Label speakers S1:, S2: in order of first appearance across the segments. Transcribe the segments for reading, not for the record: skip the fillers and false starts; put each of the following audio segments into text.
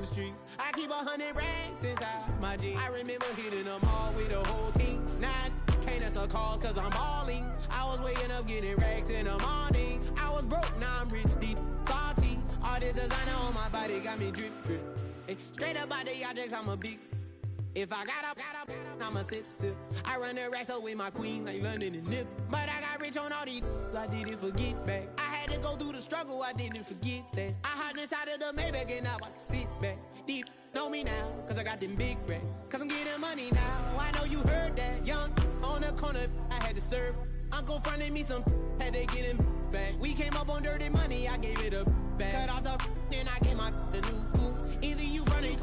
S1: streets. I keep 100 racks inside my jeans. I remember hitting them all with the whole team. Now can't answer calls cause I'm balling. I was waking up getting racks in the morning. I was broke, now I'm rich, deep, salty. All this designer on my body got me drip, drip. Hey, straight up out the objects, I'm a big. If I got up, I'ma sip. I run the racks up with my queen like London and Nip. But I got rich on all these, I didn't forget back. I had to go through the struggle, I didn't forget that. I hopped inside of the Maybach and now I can sit back. Deep, know me now, cause I got them big racks. Cause I'm getting money now, I know you heard that. Young, on the corner, I had to serve. Uncle fronted me some, had to get him back. We came up on dirty money, I gave it a back. Cut off the, then I gave my a new goof. Either you run it.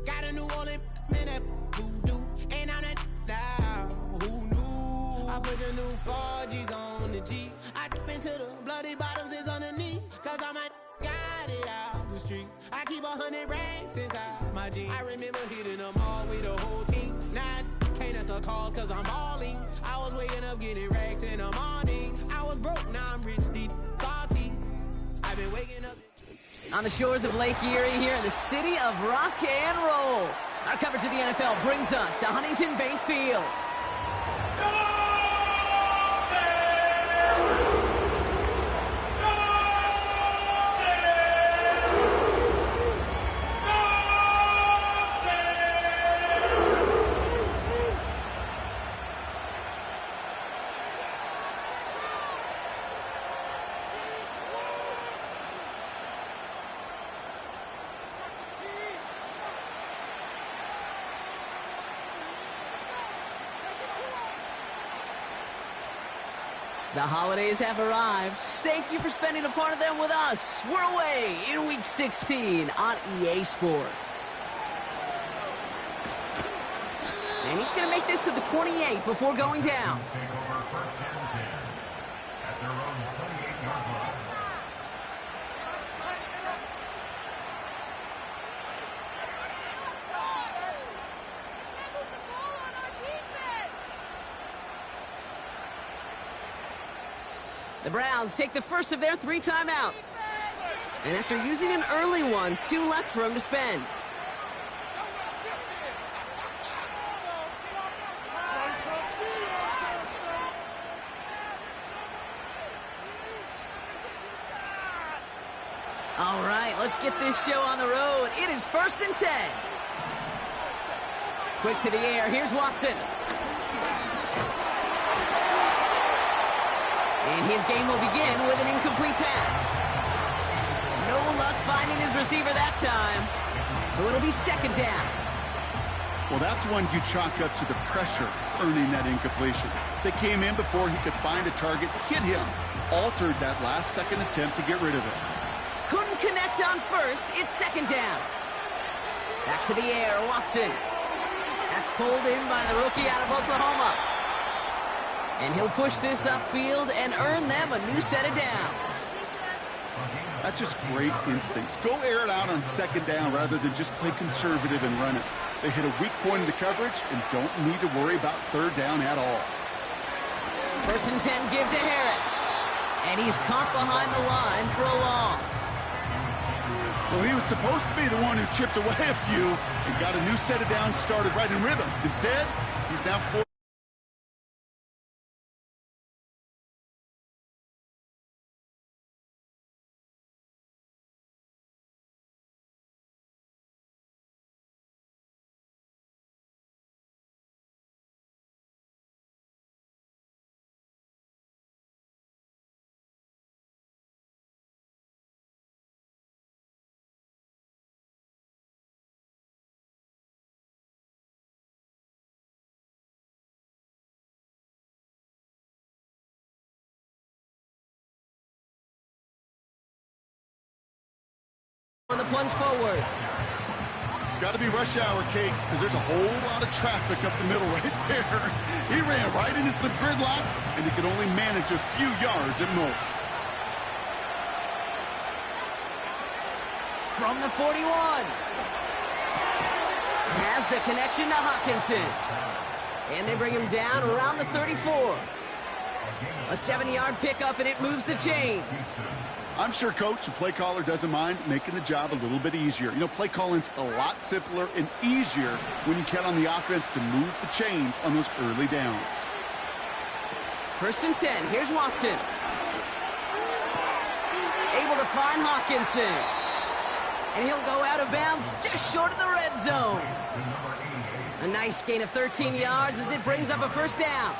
S1: Got a new Orleans, man, that voodoo. Ain't on that now, who knew? I put the new 4Gs on the G. I dip into the bloody bottoms is underneath. Cause I might got it out the streets. I keep 100 racks inside my jeans. I remember hitting them all with the whole team. Now I can't answer calls cause I'm balling. I was waking up getting racks in the morning. I was broke, now I'm rich, deep, salty. I've been waking up
S2: on the shores of Lake Erie here in the city of rock and roll. Our coverage of the NFL brings us to Huntington Bank Field. The holidays have arrived. Thank you for spending a part of them with us. We're away in Week 16 on EA Sports. And he's going to make this to the 28 before going down. The Browns take the first of their 3 timeouts. And after using an early one, 2 left for him to spend. All right, let's get this show on the road. It is 1st and 10. Quick to the air, here's Watson. And his game will begin with an incomplete pass. No luck finding his receiver that time. So it'll be 2nd down.
S3: Well, that's one you chalk up to the pressure earning that incompletion. They came in before he could find a target, hit him, altered that last-second attempt to get rid of it.
S2: Couldn't connect on first. It's 2nd down. Back to the air, Watson. That's pulled in by the rookie out of Oklahoma. And he'll push this upfield and earn them a new set of downs.
S3: That's just great instincts. Go air it out on 2nd down rather than just play conservative and run it. They hit a weak point in the coverage and don't need to worry about 3rd down at all.
S2: 1st and 10 give to Harris. And he's caught behind the line for a loss.
S3: Well, he was supposed to be the one who chipped away a few and got a new set of downs started right in rhythm. Instead, he's now 4.
S2: On the plunge forward.
S3: Got to be rush hour, Kate, because there's a whole lot of traffic up the middle right there. He ran right into some gridlock, and he could only manage a few yards at most.
S2: From the 41. Has the connection to Hawkinson. And they bring him down around the 34. A 70-yard pickup, and it moves the chains.
S3: I'm sure coach and play caller doesn't mind making the job a little bit easier. You know, play calling's a lot simpler and easier when you count on the offense to move the chains on those early downs.
S2: 1st and 10. Here's Watson. Able to find Hawkinson. And he'll go out of bounds just short of the red zone. A nice gain of 13 yards as it brings up a 1st down.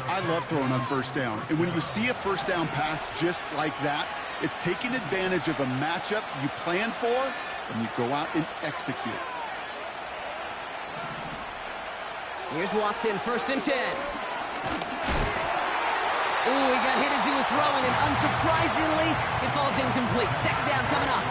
S3: I love throwing on 1st down. And when you see a 1st down pass just like that, it's taking advantage of a matchup you plan for, and you go out and execute.
S2: Here's Watson, 1st and 10. Ooh, he got hit as he was throwing, and unsurprisingly, it falls incomplete. 2nd down coming up.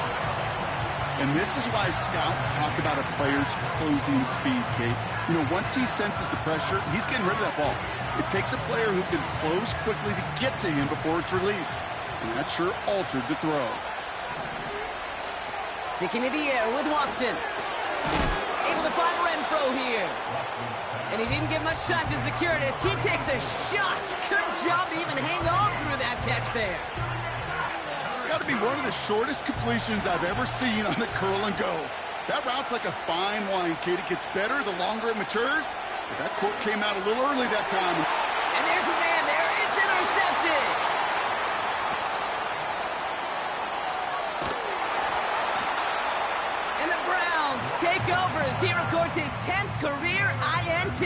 S3: And this is why scouts talk about a player's closing speed, Kate. You know, once he senses the pressure, he's getting rid of that ball. It takes a player who can close quickly to get to him before it's released. And that sure altered the throw.
S2: Sticking to the air with Watson. Able to find Renfro here. And he didn't get much time to secure it as he takes a shot. Good job to even hang on through that catch there.
S3: It's got to be one of the shortest completions I've ever seen on a curl and go. That route's like a fine wine, Kate. It gets better the longer it matures. But that court came out a little early that time.
S2: And there's a man there. It's intercepted. Take over as he records his 10th career INT.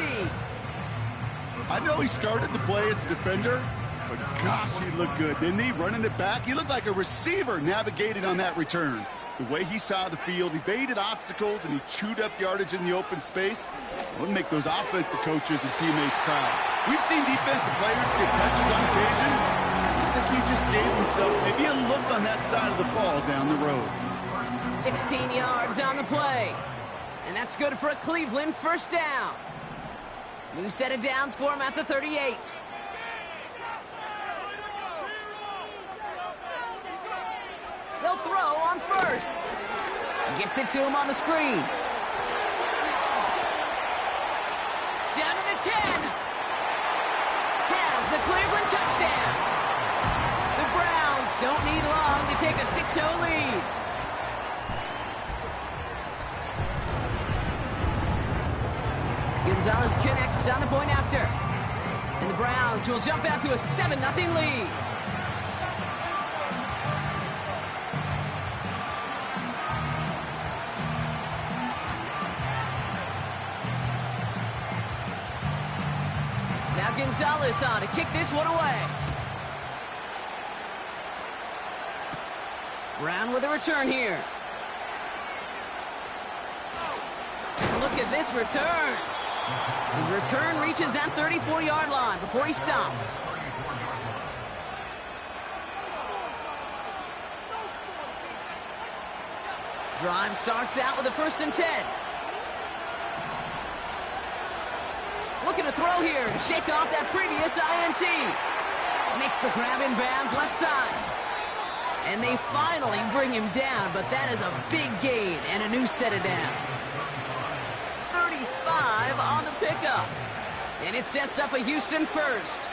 S3: I know he started the play as a defender, but gosh, he looked good, didn't he? Running it back, he looked like a receiver navigating on that return. The way he saw the field, he evaded obstacles, and he chewed up yardage in the open space. It would make those offensive coaches and teammates proud. We've seen defensive players get touches on occasion. I think he just gave himself maybe a look on that side of the ball down the road.
S2: 16 yards on the play. And that's good for a Cleveland 1st down. New set of downs for him at the 38. They'll throw on 1st. Gets it to him on the screen. Down to the 10. Has the Cleveland touchdown. The Browns don't need long to take a 6-0 lead. Gonzalez connects on the point after. And the Browns will jump out to a 7-0 lead. Now Gonzalez on to kick this one away. Brown with a return here. Look at this return. His return reaches that 34-yard line before he stopped. Drive starts out with a 1st and 10. Looking to throw here and shake off that previous INT. Makes the grab in bounds left side. And they finally bring him down, but that is a big gain and a new set of downs. 35 on the pickup. And it sets up a Houston 1st.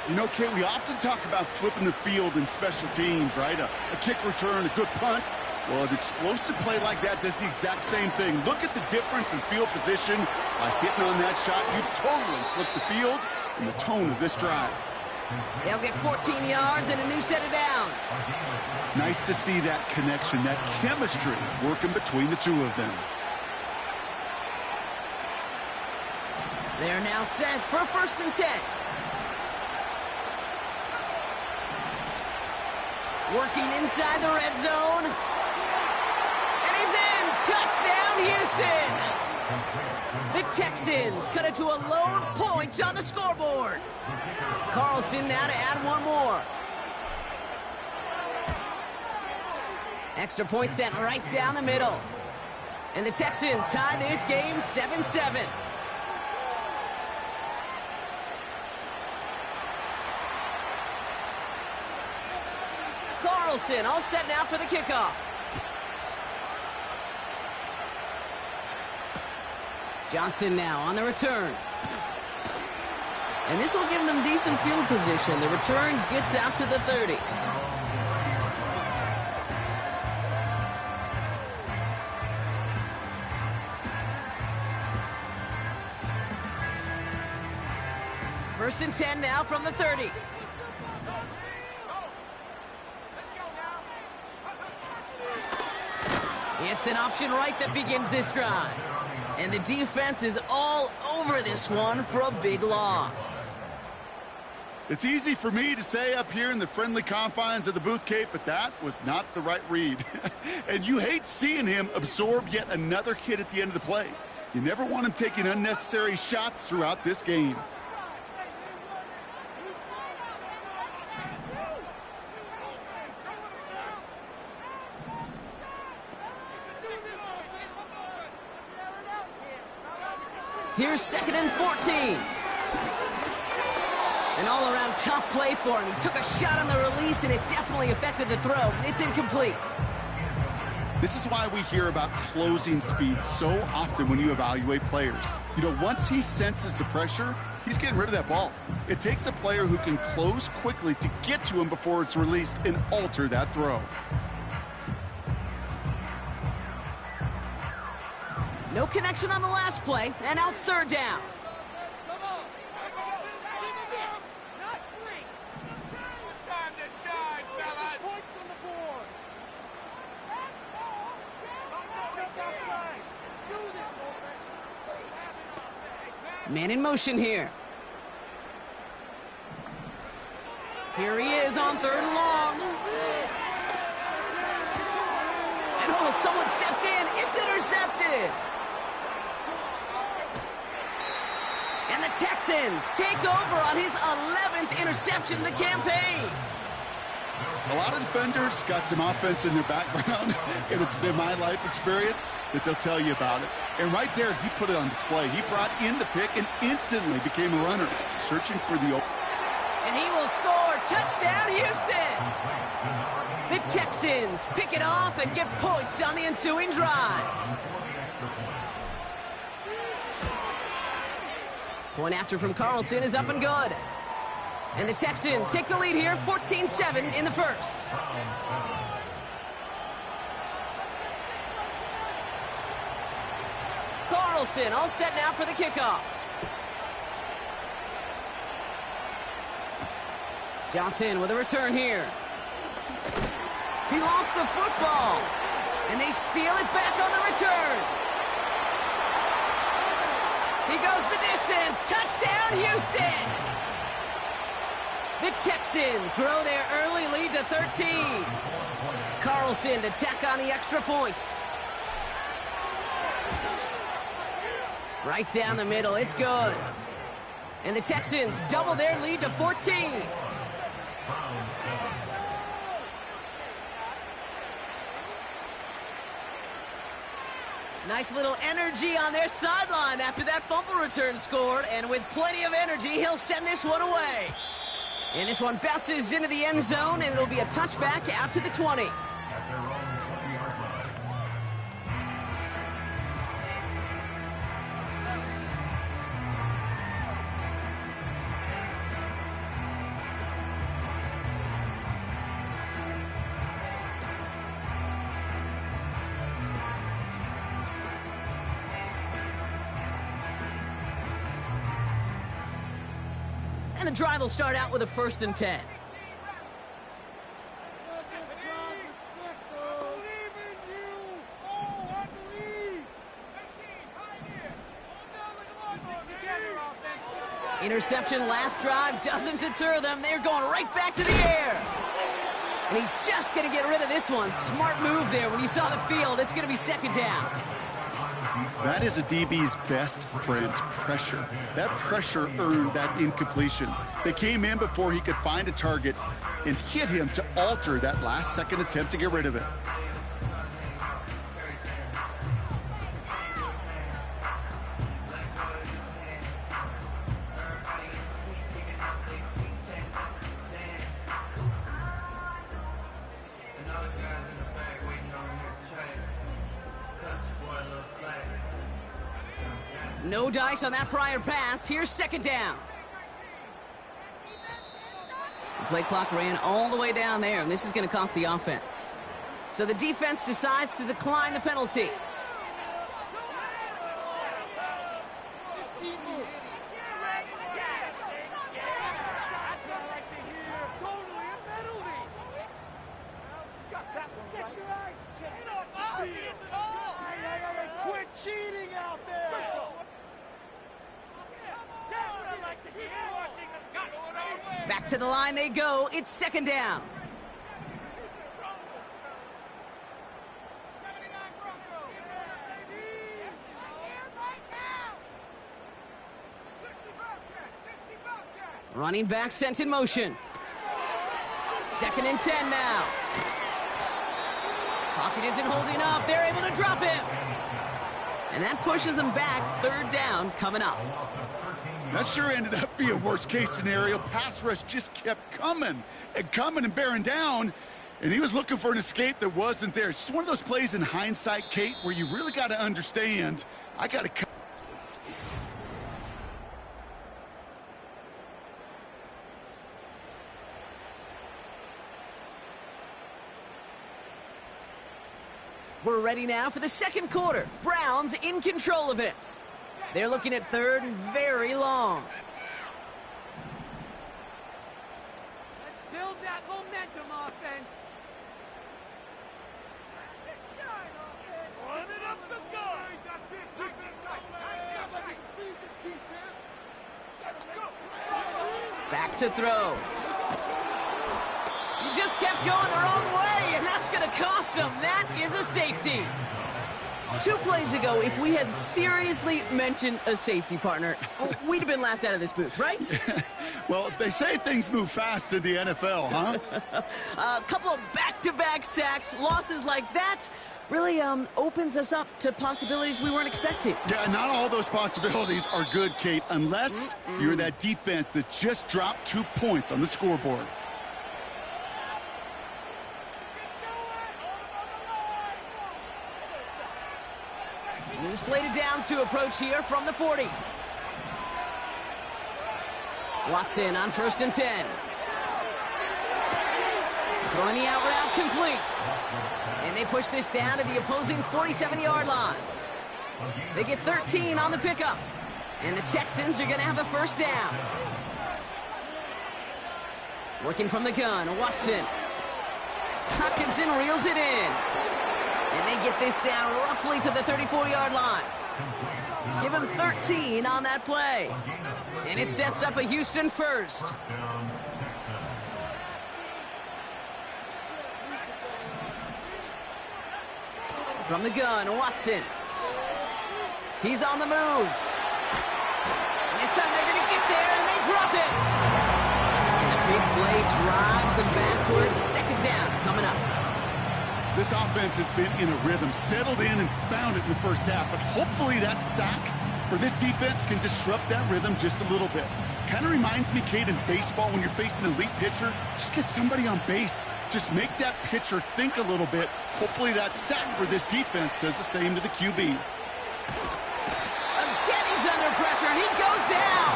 S3: You know, Kate, we often talk about flipping the field in special teams, right? A kick return, a good punt. Well, an explosive play like that does the exact same thing. Look at the difference in field position. By hitting on that shot, you've totally flipped the field and the tone of this drive.
S2: They'll get 14 yards and a new set of downs.
S3: Nice to see that connection, that chemistry working between the two of them.
S2: They're now set for 1st and 10. Working inside the red zone. And he's in! Touchdown, Houston! The Texans cut it to a lone point on the scoreboard. Carlson now to add one more. Extra point sent right down the middle. And the Texans tie this game 7-7. Carlson all set now for the kickoff. Johnson now on the return. And this will give them decent field position. The return gets out to the 30. First and 10 now from the 30. It's an option right that begins this drive. And the defense is all over this one for a big loss.
S3: It's easy for me to say up here in the friendly confines of the booth, Kate, but that was not the right read. And you hate seeing him absorb yet another hit at the end of the play. You never want him taking unnecessary shots throughout this game.
S2: Here's 2nd and 14. An all-around tough play for him. He took a shot on the release, and it definitely affected the throw. It's incomplete.
S3: This is why we hear about closing speed so often when you evaluate players. You know, once he senses the pressure, he's getting rid of that ball. It takes a player who can close quickly to get to him before it's released and alter that throw.
S2: No connection on the last play, and now it's 3rd down. Man in motion here. Here he is on 3rd and long. And oh, someone stepped in. It's intercepted. And the Texans take over on his 11th interception of the campaign.
S3: A lot of defenders got some offense in their background, and it's been my life experience that they'll tell you about it. And right there, he put it on display. He brought in the pick and instantly became a runner, searching for the open.
S2: And he will score. Touchdown, Houston! The Texans pick it off and get points on the ensuing drive. Point after from Carlson is up and good. And the Texans take the lead here, 14-7 in the first. Carlson all set now for the kickoff. Johnson with a return here. He lost the football. And they steal it back on the return. He goes the distance. Touchdown, Houston! The Texans grow their early lead to 13. Carlson to tack on the extra point. Right down the middle, it's good. And the Texans double their lead to 14. Nice little energy on their sideline after that fumble return scored. And with plenty of energy, he'll send this one away. And this one bounces into the end zone, and it'll be a touchback out to the 20. And the drive will start out with a 1st and 10. Interception last drive doesn't deter them. They're going right back to the air. And he's just going to get rid of this one. Smart move there. When you saw the field, it's going to be 2nd down.
S3: That is a DB's best friend, pressure. That pressure earned that incompletion. They came in before he could find a target and hit him to alter that last-second attempt to get rid of it.
S2: No dice on that prior pass. Here's 2nd down. The play clock ran all the way down there, and this is going to cost the offense. So the defense decides to decline the penalty.
S4: Quit cheating out there!
S2: Back to the line they go. It's second down. Running back sent in motion. 2nd and 10 now. Pocket isn't holding up. They're able to drop him. And that pushes them back. 3rd down coming up.
S3: That sure ended up being a worst-case scenario. Pass rush just kept coming and bearing down, and he was looking for an escape that wasn't there. It's just one of those plays in hindsight, Kate, where you really got to understand, I got to...
S2: We're ready now for the 2nd quarter. Browns in control of it. They're looking at 3rd and very long.
S4: Let's build that momentum offense. Shine offense. Run it up the gut. That's it.
S2: Back to throw. He just kept going the wrong way, and that's going to cost him. That is a safety. 2 plays ago, if we had seriously mentioned a safety partner, we'd have been laughed out of this booth, right?
S3: Well, they say things move fast in the NFL, huh?
S2: A couple of back-to-back sacks, losses like that, really opens us up to possibilities we weren't expecting.
S3: Yeah, not all those possibilities are good, Kate, unless you're that defense that just dropped 2 points on the scoreboard.
S2: New slated downs to approach here from the 40. Watson on 1st and 10. Throwing the out route complete. And they push this down to the opposing 47-yard line. They get 13 on the pickup. And the Texans are going to have a 1st down. Working from the gun, Watson. Hopkinson reels it in. And they get this down roughly to the 34-yard line. Give him 13 on that play. And it sets up a Houston 1st. From the gun, Watson. He's on the move. And this time they're going to get there, and they drop it. And the big play drives them backwards. 2nd down coming up.
S3: This offense has been in a rhythm, settled in and found it in the 1st half, but hopefully that sack for this defense can disrupt that rhythm just a little bit. Kind of reminds me, Kate, in baseball when you're facing an elite pitcher, just get somebody on base. Just make that pitcher think a little bit. Hopefully that sack for this defense does the same to the QB.
S2: Again, he's under pressure, and he goes down.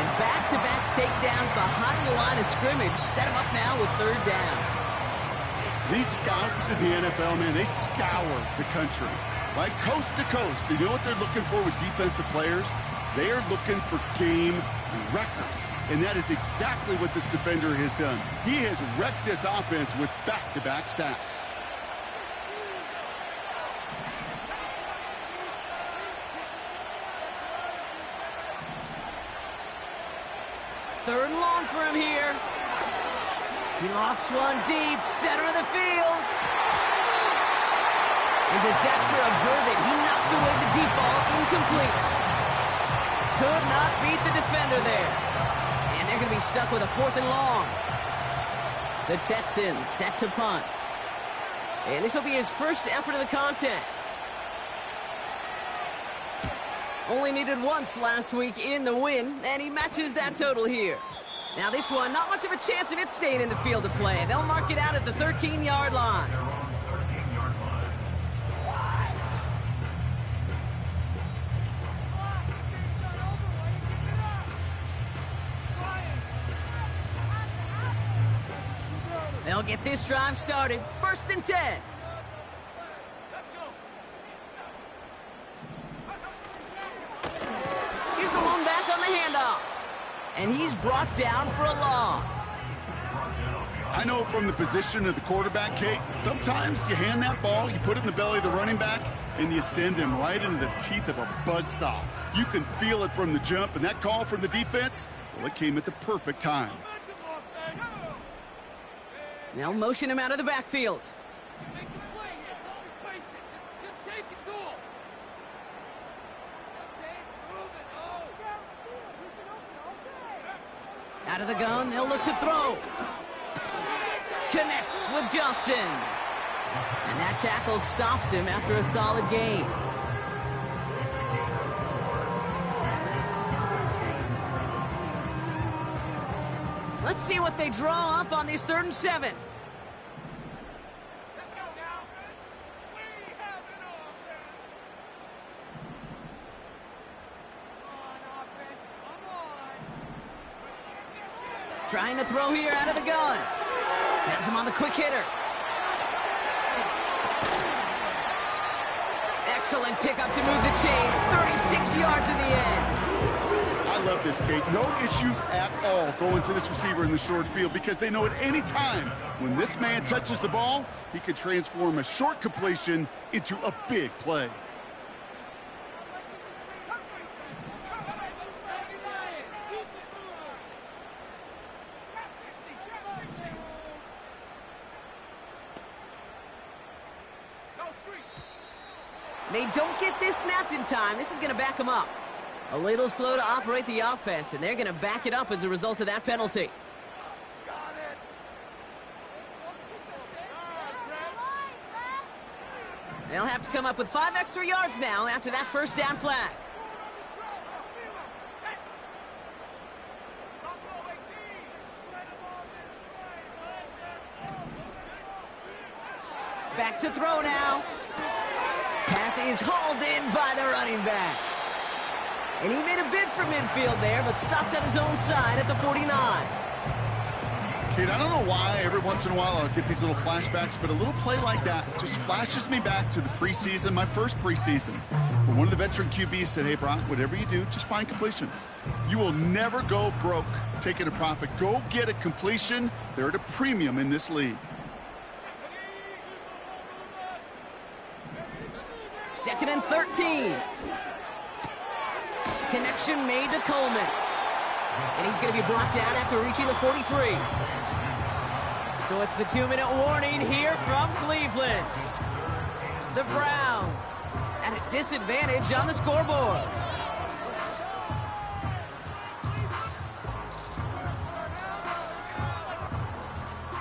S2: And back-to-back takedowns behind the line of scrimmage set him up now with 3rd down.
S3: These scouts in the NFL, man, they scour the country, right? Coast to coast. You know what they're looking for with defensive players? They are looking for game wreckers. And that is exactly what this defender has done. He has wrecked this offense with back-to-back sacks.
S2: Third and long for him here. He lofts one deep, center of the field. And disaster averted. He knocks away the deep ball, incomplete. Could not beat the defender there. And they're going to be stuck with a 4th and long. The Texans set to punt. And this will be his first effort of the contest. Only needed once last week in the win, and he matches that total here. Now this one, not much of a chance of it staying in the field of play. They'll mark it out at the 13-yard line. They'll get this drive started. 1st and 10. Here's the one back on the handoff. And he's brought down for a loss.
S3: I know from the position of the quarterback, Kate, sometimes you hand that ball, you put it in the belly of the running back, and you send him right into the teeth of a buzzsaw. You can feel it from the jump, and that call from the defense, well, it came at the perfect time.
S2: They'll motion him out of the backfield. Out of the gun, they'll look to throw. Connects with Johnson. And that tackle stops him after a solid gain. Let's see what they draw up on these 3rd and 7. Trying to throw here out of the gun. Has him on the quick hitter. Excellent pickup to move the chains. 36 yards in the end.
S3: I love this, Kate. No issues at all going to this receiver in the short field because they know at any time when this man touches the ball, he can transform a short completion into a big play.
S2: They don't get this snapped in time. This is going to back them up. A little slow to operate the offense, and they're going to back it up as a result of that penalty. They'll have to come up with 5 extra yards now after that first down flag. Back to throw now. Pass is hauled in by the running back. And he made a bid for midfield there, but stopped on his own side at the 49.
S3: Kid, I don't know why every once in a while I'll get these little flashbacks, but a little play like that just flashes me back to the preseason, my first preseason, when one of the veteran QBs said, hey, Brock, whatever you do, just find completions. You will never go broke taking a profit. Go get a completion. They're at a premium in this league.
S2: 2nd and 13. Connection made to Coleman. And he's going to be brought down after reaching the 43. So it's the 2-minute warning here from Cleveland. The Browns at a disadvantage on the scoreboard.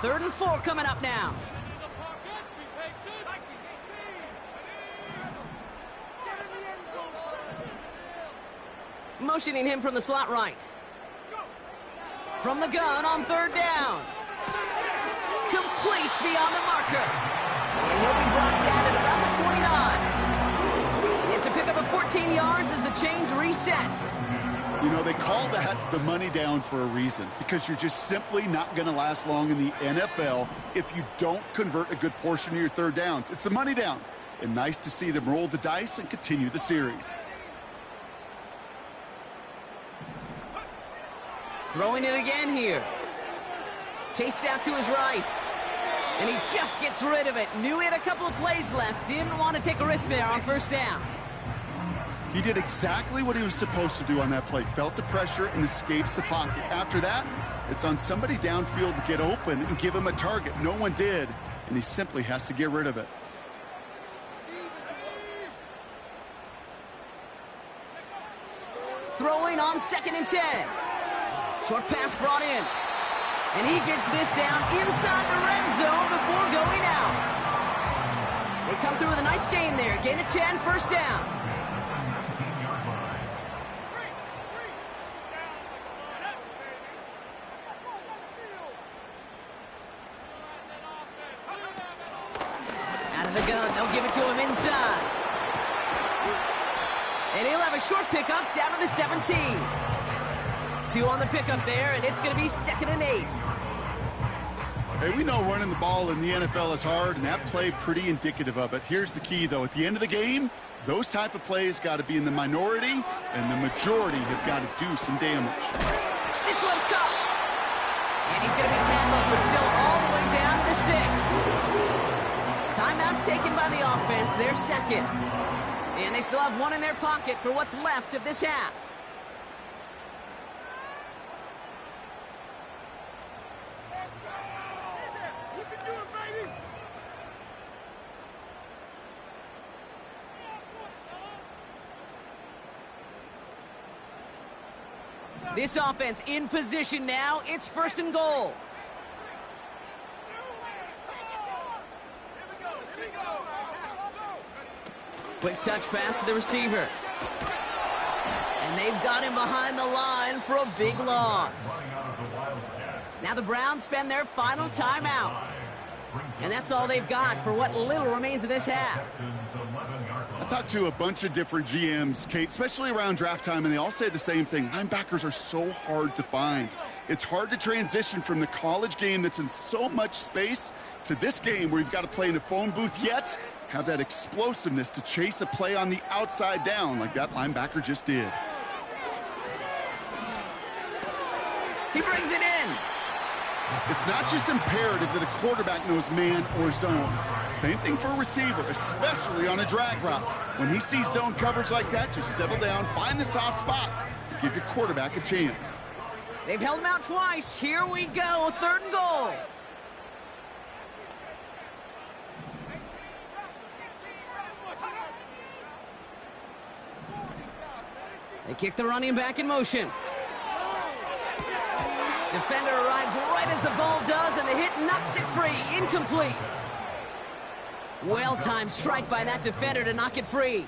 S2: Third and 4 coming up now. Motioning him from the slot right. From the gun on 3rd down. Complete beyond the marker. And he'll be brought down at about the 29. It's a pickup of 14 yards as the chains reset.
S3: You know, they call that the money down for a reason, because you're just simply not going to last long in the NFL if you don't convert a good portion of your 3rd downs. It's the money down. And nice to see them roll the dice and continue the series.
S2: Throwing it again here. Chased out to his right. And he just gets rid of it. Knew he had a couple of plays left. Didn't want to take a risk there on 1st down.
S3: He did exactly what he was supposed to do on that play. Felt the pressure and escapes the pocket. After that, it's on somebody downfield to get open and give him a target. No one did, and he simply has to get rid of it.
S2: Throwing on 2nd and 10. Short pass brought in. And he gets this down inside the red zone before going out. They come through with a nice gain there. Gain of 10, 1st down. Out of the gun, they'll give it to him inside. And he'll have a short pickup down to the 17. 2 on the pickup there, and it's going to be 2nd and 8.
S3: Hey, we know running the ball in the NFL is hard, and that play pretty indicative of it. Here's the key, though. At the end of the game, those type of plays got to be in the minority, and the majority have got to do some damage.
S2: This one's caught. And he's going to be tackled, but still all the 6. Timeout taken by the offense, their second. And they still have one in their pocket for what's left of this half.
S4: You can do it, baby!
S2: This offense in position now. It's 1st and goal. Quick touch pass to the receiver. And they've got him behind the line for a big loss. Now the Browns spend their final timeout. And that's all they've got for what little remains of this half.
S3: I talked to a bunch of different GMs, Kate, especially around draft time, and they all say the same thing. Linebackers are so hard to find. It's hard to transition from the college game that's in so much space to this game where you've got to play in a phone booth, yet have that explosiveness to chase a play on the outside down like that linebacker just did.
S2: He brings it in.
S3: It's not just imperative that a quarterback knows man or zone. Same thing for a receiver, especially on a drag route. When he sees zone coverage like that, just settle down, find the soft spot, and give your quarterback a chance.
S2: They've held him out twice. Here we go, 3rd and goal. They kick the running back in motion. Defender arrives right as the ball does, and the hit knocks it free. Incomplete. Well-timed strike by that defender to knock it free.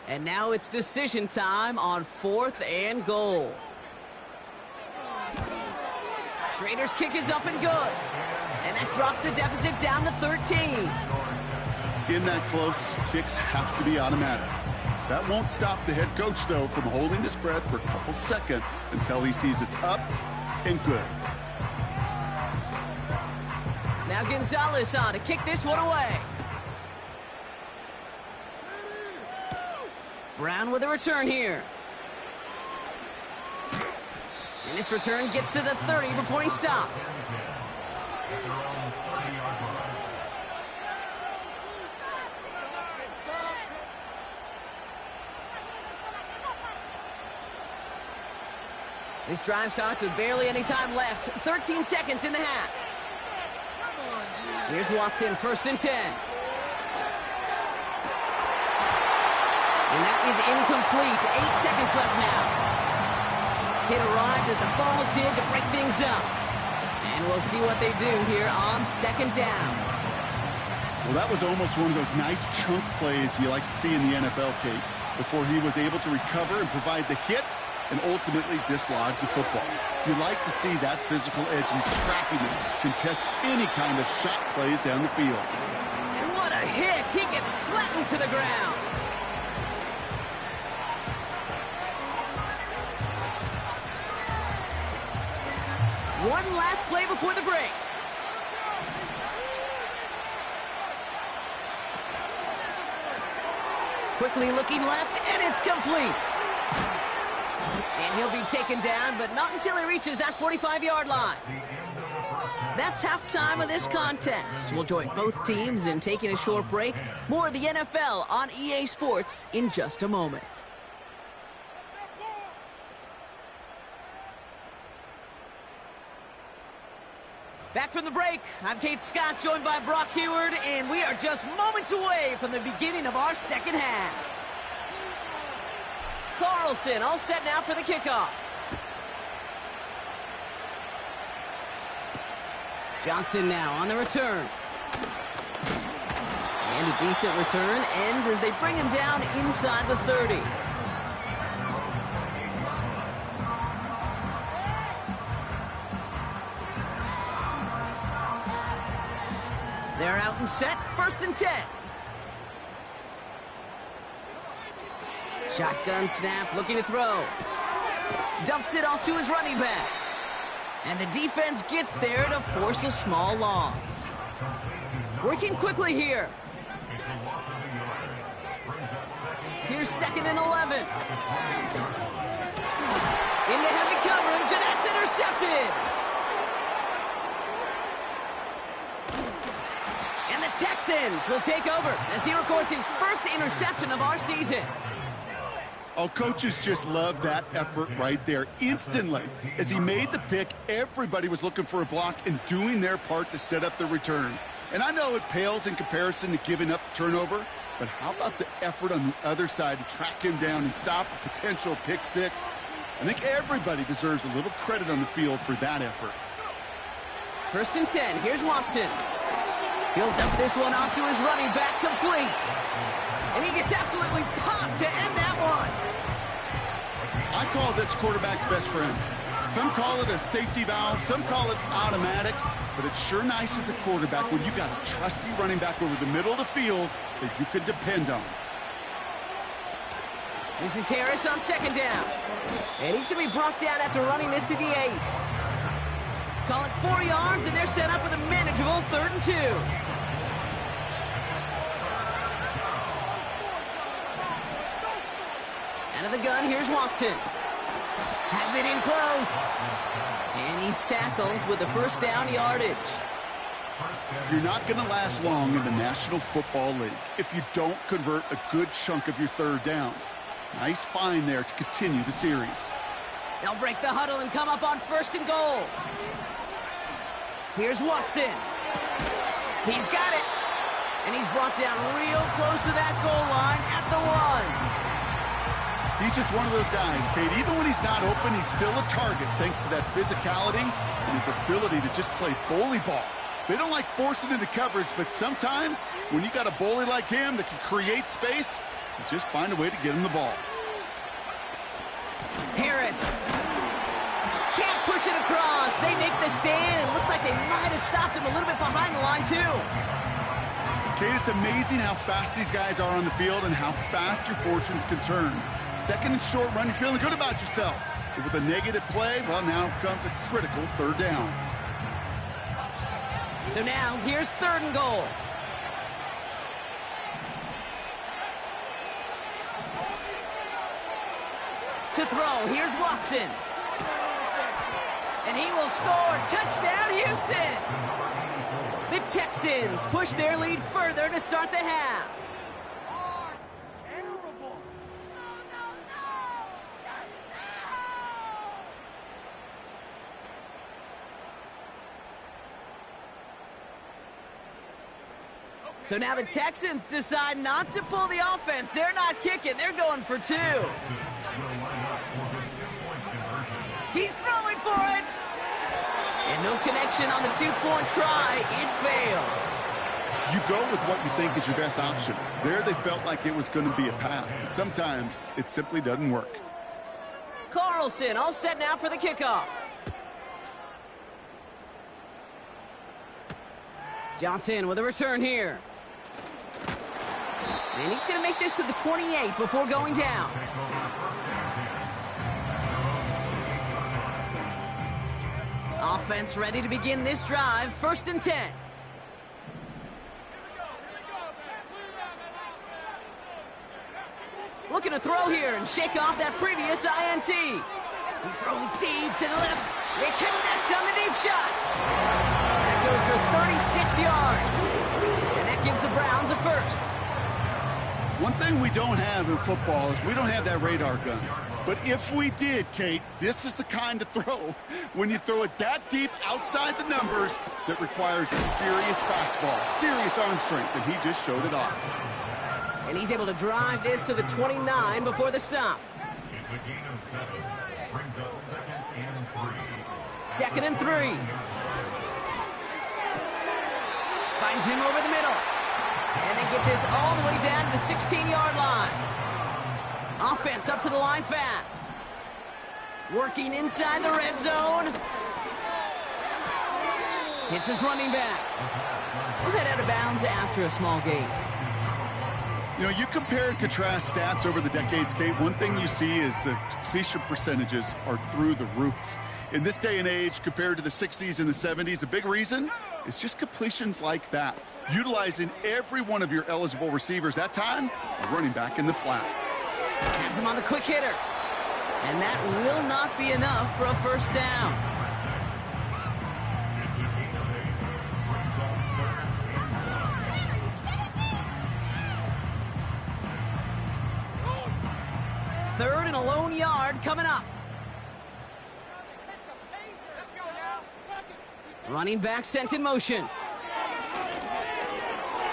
S2: And now it's decision time on 4th and goal. Schrader's kick is up and good. And that drops the deficit down to 13.
S3: In that close, kicks have to be automatic. That won't stop the head coach, though, from holding his breath for a couple seconds until he sees it's up and good.
S2: Now Gonzalez on to kick this one away. Brown with a return here. And this return gets to the 30 before he stopped. This drive starts with barely any time left. 13 seconds in the half. Here's Watson, 1st and 10. And that is incomplete. 8 seconds left now. Hit arrived as the ball did to break things up. And we'll see what they do here on 2nd down.
S3: Well, that was almost one of those nice chunk plays you like to see in the NFL, Kate, before he was able to recover and provide the hit and ultimately dislodge the football. You like to see that physical edge and scrappiness to contest any kind of shot plays down the field.
S2: And what a hit! He gets flattened to the ground. One last play before the break. Quickly looking left, and it's complete. And he'll be taken down, but not until he reaches that 45-yard line. That's halftime of this contest. We'll join both teams in taking a short break. More of the NFL on EA Sports in just a moment. Back from the break, I'm Kate Scott, joined by Brock Heward, and we are just moments away from the beginning of our second half. Carlson all set now for the kickoff. Johnson now on the return. And a decent return ends as they bring him down inside the 30. They're out and set, 1st and 10. Shotgun snap, looking to throw. Dumps it off to his running back. And the defense gets there to force a small loss. Working quickly here. Here's 2nd and 11. Into heavy coverage, and that's intercepted. Texans will take over as he records his first interception of our season.
S3: Oh, coaches just love that effort right there. Instantly, as he made the pick, everybody was looking for a block and doing their part to set up the return. And I know it pales in comparison to giving up the turnover, but how about the effort on the other side to track him down and stop a potential pick six? I think everybody deserves a little credit on the field for that effort.
S2: 1st and 10. Here's Watson. He'll dump this one off to his running back, complete. And he gets absolutely popped to end that one.
S3: I call this quarterback's best friend. Some call it a safety valve, some call it automatic, but it's sure nice as a quarterback when you got a trusty running back over the middle of the field that you can depend on.
S2: This is Harris on 2nd down. And he's going to be brought down after running this to the 8. Call it 4 yards, and they're set up with a manageable 3rd and 2. Out of the gun, here's Watson. Has it in close. And he's tackled with the 1st down yardage.
S3: You're not going to last long in the National Football League if you don't convert a good chunk of your 3rd downs. Nice find there to continue the series.
S2: They'll break the huddle and come up on 1st and goal. Here's Watson. He's got it. And he's brought down real close to that goal line at the 1.
S3: He's just one of those guys, Kate. Even when he's not open, he's still a target thanks to that physicality and his ability to just play bully ball. They don't like forcing into coverage, but sometimes when you got a bully like him that can create space, you just find a way to get him the ball.
S2: Harris can't push it across. They make the stand. It looks like they might have stopped him a little bit behind the line, too.
S3: Kate, it's amazing how fast these guys are on the field and how fast your fortunes can turn. 2nd and short run, you're feeling good about yourself. But with a negative play, well, now comes a critical 3rd down.
S2: So now, here's 3rd and goal. To throw, here's Watson. And he will score. Touchdown, Houston! The Texans push their lead further to start the half.
S4: Terrible.
S2: So now the Texans decide not to pull the offense. They're not kicking. They're going for 2. He's throwing for it. And no connection on the 2-point try. It fails.
S3: You go with what you think is your best option. There they felt like it was going to be a pass, but sometimes it simply doesn't work.
S2: Carlson all set now for the kickoff. Johnson with a return here. And he's going to make this to the 28 before going down. Offense ready to begin this drive. 1st and 10. Looking to throw here and shake off that previous INT. He's throwing deep to the left. They connect on the deep shot. That goes for 36 yards. And that gives the Browns a 1st.
S3: One thing we don't have in football is we don't have that radar gun. But if we did, Kate, this is the kind of throw when you throw it that deep outside the numbers that requires a serious fastball, serious arm strength, and he just showed it off.
S2: And he's able to drive this to the 29 before the stop.
S5: It's a gain of 7. Brings up
S2: 2nd and 3. Finds him over the middle. And they get this all the way down to the 16-yard line. Offense up to the line fast. Working inside the red zone. Hits his running back. We'll head out of bounds after a small gain.
S3: You know, you compare and contrast stats over the decades, Kate. One thing you see is the completion percentages are through the roof. In this day and age, compared to the 60s and the 70s, a big reason is just completions like that. Utilizing every one of your eligible receivers. That time, a running back in the flat.
S2: Has him on the quick hitter. And that will not be enough for a 1st down. 3rd and a lone yard coming up. Running back sent in motion.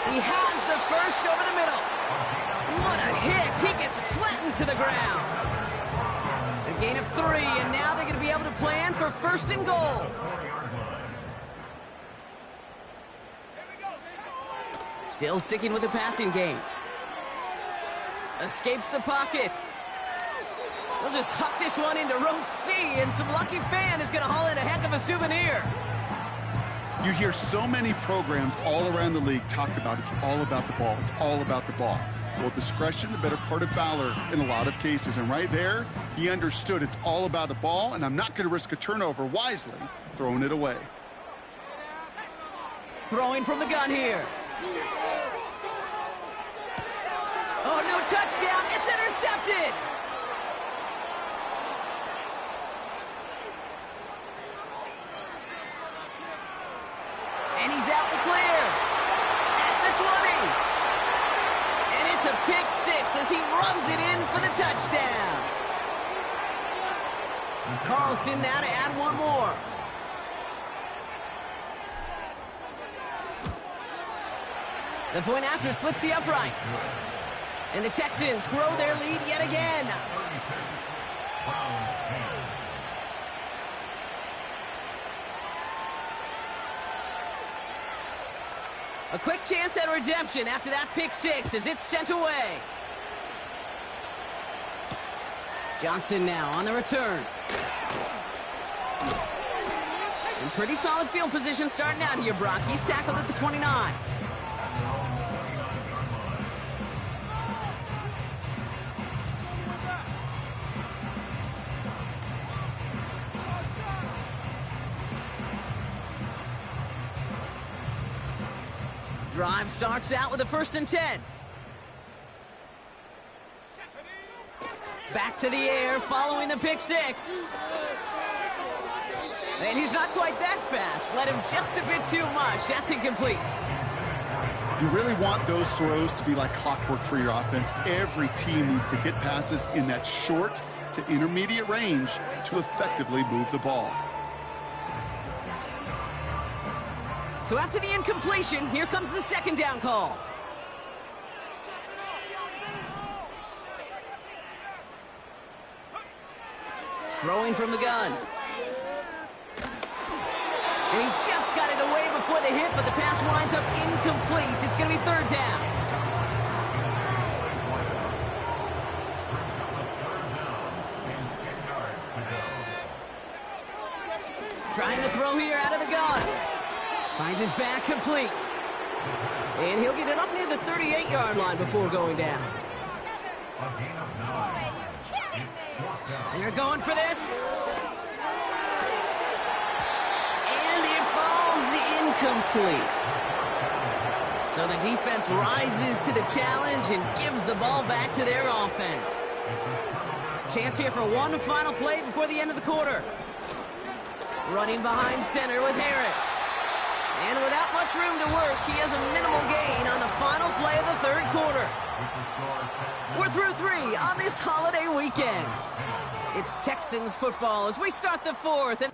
S2: He has the first over the middle. What a hit. He gets flattened to the ground. A gain of 3, and now they're going to be able to plan for 1st and goal. Still sticking with the passing game. Escapes the pocket. They'll just huck this one into row C, and some lucky fan is going to haul in a heck of a souvenir.
S3: You hear so many programs all around the league talk about it's all about the ball, it's all about the ball. Well, discretion, the better part of valor in a lot of cases. And right there, he understood it's all about the ball, and I'm not going to risk a turnover, wisely throwing it away.
S2: Throwing from the gun here. Oh, no touchdown. It's intercepted. And he's out the clear. At the 20. And it's a pick 6 as he runs it in for the touchdown. Carlson now to add one more. The point after splits the uprights. And the Texans grow their lead yet again. A quick chance at redemption after that pick 6 as it's sent away. Johnson now on the return. In pretty solid field position starting out here, Brock. He's tackled at the 29. Drive starts out with a 1st and 10. Back to the air following the pick 6. And he's not quite that fast. Let him just a bit too much. That's incomplete.
S3: You really want those throws to be like clockwork for your offense. Every team needs to hit passes in that short to intermediate range to effectively move the ball.
S2: So after the incompletion, here comes the 2nd down call. Throwing from the gun. And he just got it away before the hit, but the pass winds up incomplete. It's going to be 3rd down. Trying to throw here out of the gun. Finds his back complete. And he'll get it up near the 38-yard line before going down. And they're going for this. And it falls incomplete. So the defense rises to the challenge and gives the ball back to their offense. Chance here for one final play before the end of the quarter. Running behind center with Harris. And without much room to work, he has a minimal gain on the final play of the 3rd quarter. We're through 3 on this holiday weekend. It's Texans football as we start the 4th. And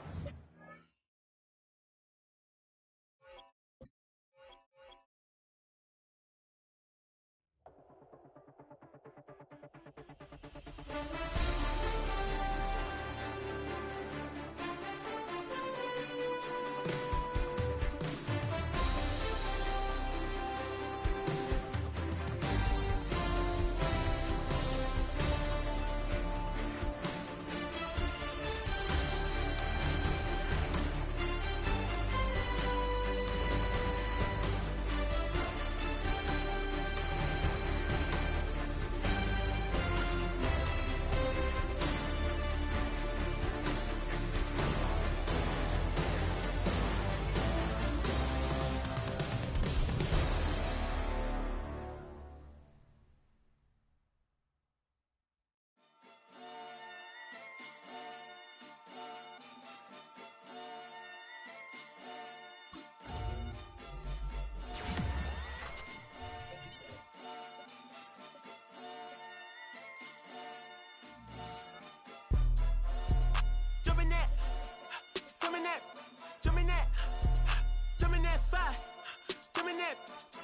S1: it.